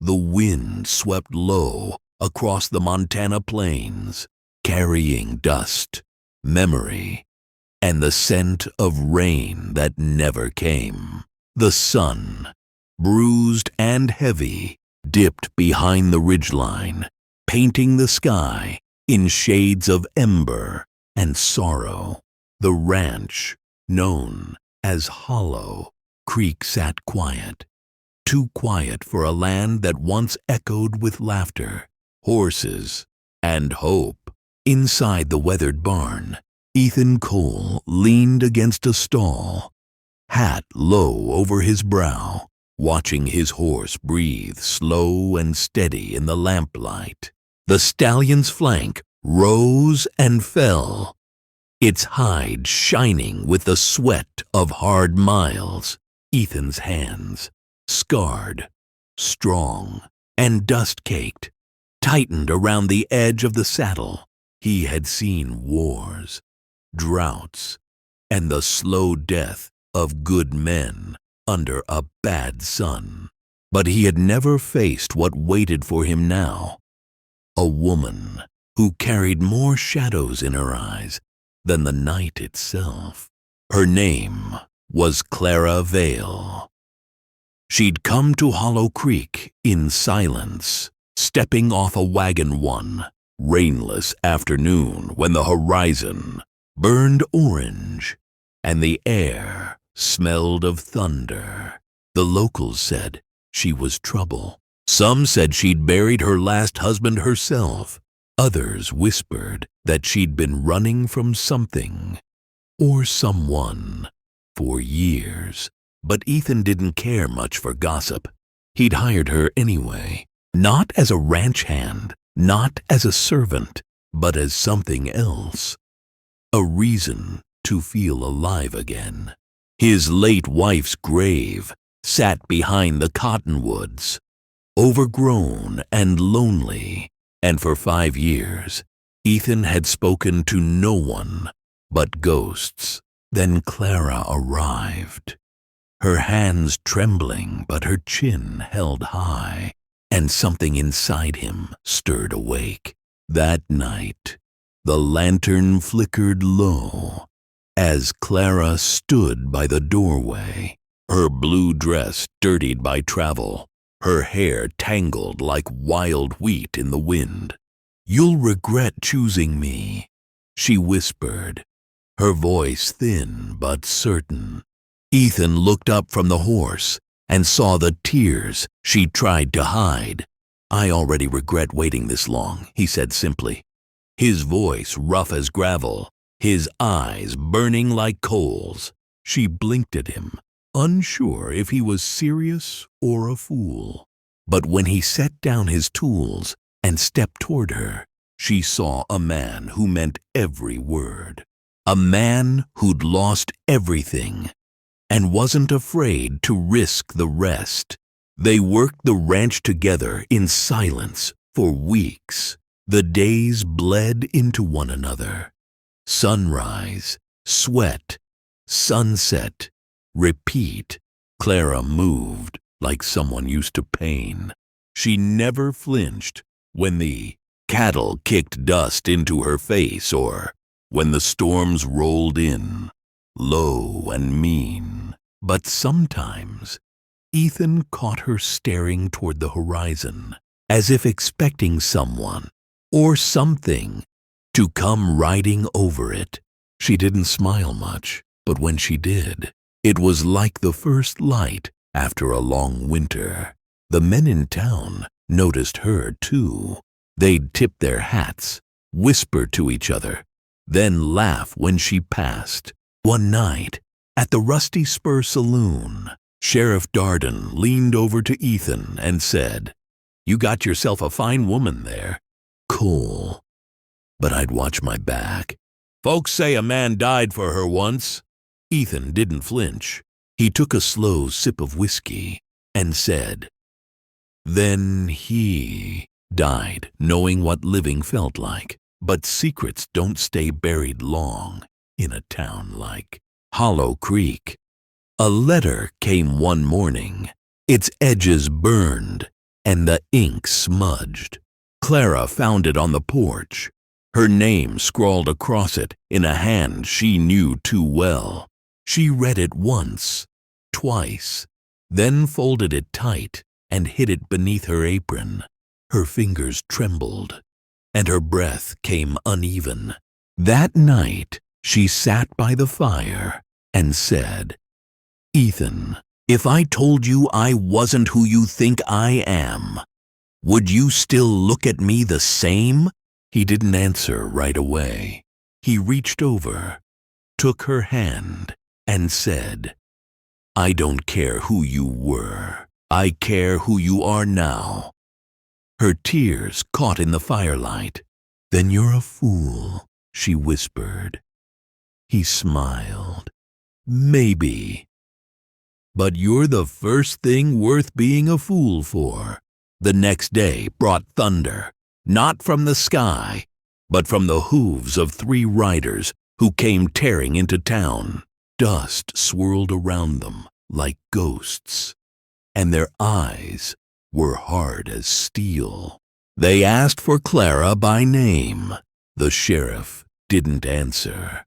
The wind swept low across the Montana plains, carrying dust, memory, and the scent of rain that never came. The sun, bruised and heavy, dipped behind the ridgeline, painting the sky in shades of ember and sorrow. The ranch, known as Hollow Creek, sat quiet, too quiet for a land that once echoed with laughter, horses, and hope. Inside the weathered barn, Ethan Cole leaned against a stall, hat low over his brow, watching his horse breathe slow and steady in the lamplight. The stallion's flank rose and fell, its hide shining with the sweat of hard miles. Ethan's hands, scarred, strong, and dust-caked, tightened around the edge of the saddle. He had seen wars, droughts, and the slow death of good men under a bad sun. But he had never faced what waited for him now. A woman who carried more shadows in her eyes than the night itself. Her name was Clara Vale. She'd come to Hollow Creek in silence, stepping off a wagon one rainless afternoon when the horizon burned orange and the air smelled of thunder. The locals said she was trouble. Some said she'd buried her last husband herself. Others whispered that she'd been running from something or someone for years. But Ethan didn't care much for gossip. He'd hired her anyway, not as a ranch hand, not as a servant, but as something else. A reason to feel alive again. His late wife's grave sat behind the cottonwoods, overgrown and lonely, and for 5 years, Ethan had spoken to no one but ghosts. Then Clara arrived, her hands trembling but her chin held high, and something inside him stirred awake. That night, the lantern flickered low as Clara stood by the doorway, her blue dress dirtied by travel, her hair tangled like wild wheat in the wind. "You'll regret choosing me," she whispered, her voice thin but certain. Ethan looked up from the horse and saw the tears she tried to hide. "I already regret waiting this long," he said simply, his voice rough as gravel, his eyes burning like coals. She blinked at him, unsure if he was serious or a fool. But when he set down his tools and stepped toward her, she saw a man who meant every word. A man who'd lost everything and wasn't afraid to risk the rest. They worked the ranch together in silence for weeks. The days bled into one another. Sunrise, sweat, sunset, repeat. Clara moved like someone used to pain. She never flinched when the cattle kicked dust into her face or when the storms rolled in, low and mean. But sometimes Ethan caught her staring toward the horizon, as if expecting someone or something to come riding over it. She didn't smile much, but when she did, it was like the first light after a long winter. The men in town noticed her too. They'd tip their hats, whisper to each other, then laugh when she passed. One night, at the Rusty Spur Saloon, Sheriff Darden leaned over to Ethan and said, "You got yourself a fine woman there." Cool. But I'd watch my back. "Folks say a man died for her once." Ethan didn't flinch. He took a slow sip of whiskey and said, "Then he died knowing what living felt like. But secrets don't stay buried long in a town like Hollow Creek." A letter came one morning, its edges burned and the ink smudged. Clara found it on the porch, her name scrawled across it in a hand she knew too well. She read it once, twice, then folded it tight and hid it beneath her apron. Her fingers trembled, and her breath came uneven. That night, she sat by the fire and said, "Ethan, if I told you I wasn't who you think I am, would you still look at me the same?" He didn't answer right away. He reached over, took her hand, and said, "I don't care who you were. I care who you are now." Her tears caught in the firelight. "Then you're a fool," she whispered. He smiled. "Maybe. But you're the first thing worth being a fool for." The next day brought thunder, not from the sky, but from the hooves of 3 riders who came tearing into town. Dust swirled around them like ghosts, and their eyes were hard as steel. They asked for Clara by name. The sheriff didn't answer.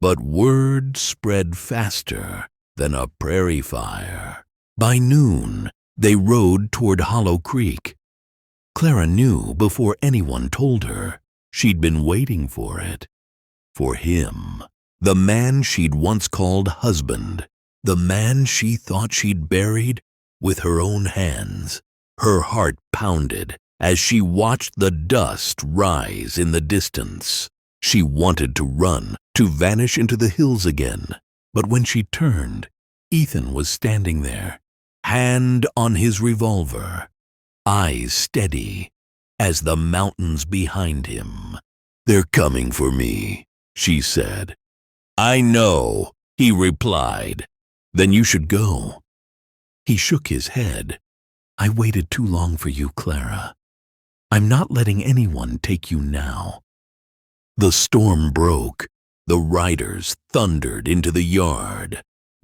But word spread faster than a prairie fire. By noon, they rode toward Hollow Creek. Clara knew before anyone told her. She'd been waiting for it. For him, the man she'd once called husband, the man she thought she'd buried with her own hands. Her heart pounded as she watched the dust rise in the distance. She wanted to run, to vanish into the hills again. But when she turned, Ethan was standing there, hand on his revolver, eyes steady as the mountains behind him. "They're coming for me," she said. "I know," he replied. "Then you should go." He shook his head. "I waited too long for you, Clara. I'm not letting anyone take you now." The storm broke. The riders thundered into the yard,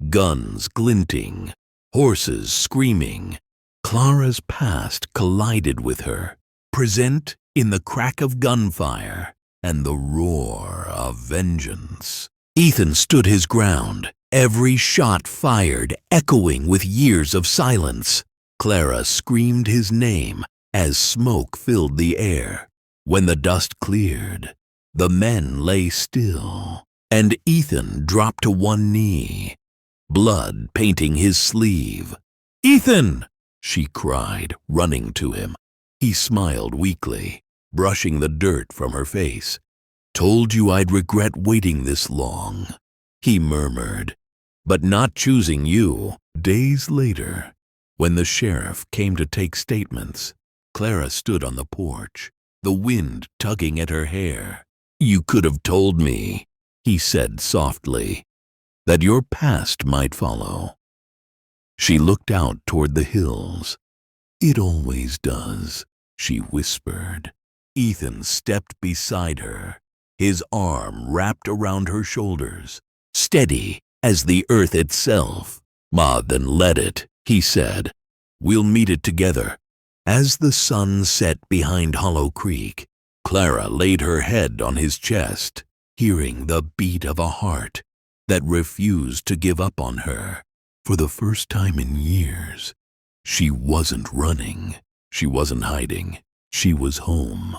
guns glinting, horses screaming. Clara's past collided with her, present in the crack of gunfire and the roar of vengeance. Ethan stood his ground, every shot fired echoing with years of silence. Clara screamed his name as smoke filled the air. When the dust cleared, the men lay still, and Ethan dropped to one knee, blood painting his sleeve. "Ethan!" she cried, running to him. He smiled weakly, brushing the dirt from her face. "Told you I'd regret waiting this long," he murmured, "but not choosing you." Days later, when the sheriff came to take statements, Clara stood on the porch, the wind tugging at her hair. "You could have told me," he said softly, "that your past might follow." She looked out toward the hills. "It always does," she whispered. Ethan stepped beside her, his arm wrapped around her shoulders, steady as the earth itself. "Ma, then let it," he said. "We'll meet it together." As the sun set behind Hollow Creek, Clara laid her head on his chest, hearing the beat of a heart that refused to give up on her. For the first time in years, she wasn't running, she wasn't hiding, she was home.